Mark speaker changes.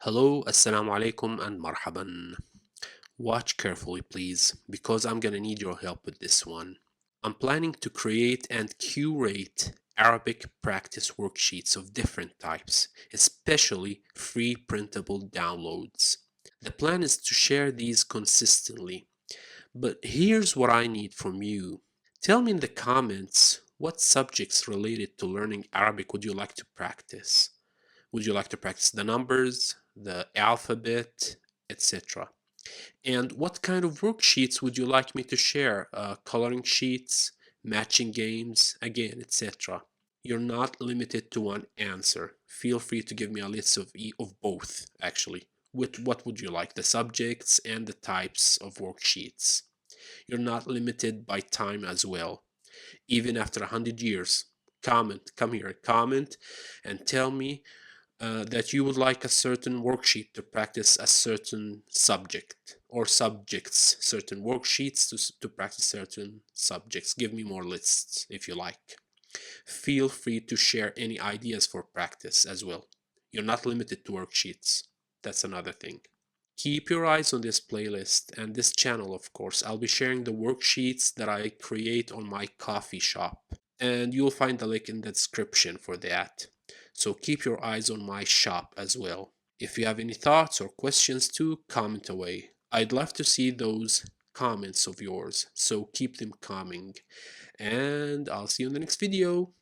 Speaker 1: Hello, assalamu alaikum, and marhaban. Watch carefully, please, because I'm gonna need your help with this one. I'm planning to create and curate Arabic practice worksheets of different types, especially free printable downloads. The plan is to share these consistently, but here's what I need from you. Tell me in the comments what subjects related to learning Arabic would you like to practice? Would you like to practice the numbers, the alphabet, etc.? And what kind of worksheets would you like me to share? Coloring sheets, matching games, again, etc. You're not limited to one answer. Feel free to give me a list of both, actually. What would you like? The subjects and the types of worksheets. You're not limited by time as well. Even after 100 years, come here, comment, and tell me that you would like a certain worksheet to practice a certain subject or subjects, certain worksheets to practice certain subjects. Give me more lists if you like. Feel free to share any ideas for practice as well. You're not limited to worksheets. That's another thing. Keep your eyes on this playlist and this channel, of course. I'll be sharing the worksheets that I create on my coffee shop, and you'll find the link in the description for that. So keep your eyes on my shop as well. If you have any thoughts or questions too, comment away. I'd love to see those comments of yours, so keep them coming. And I'll see you in the next video.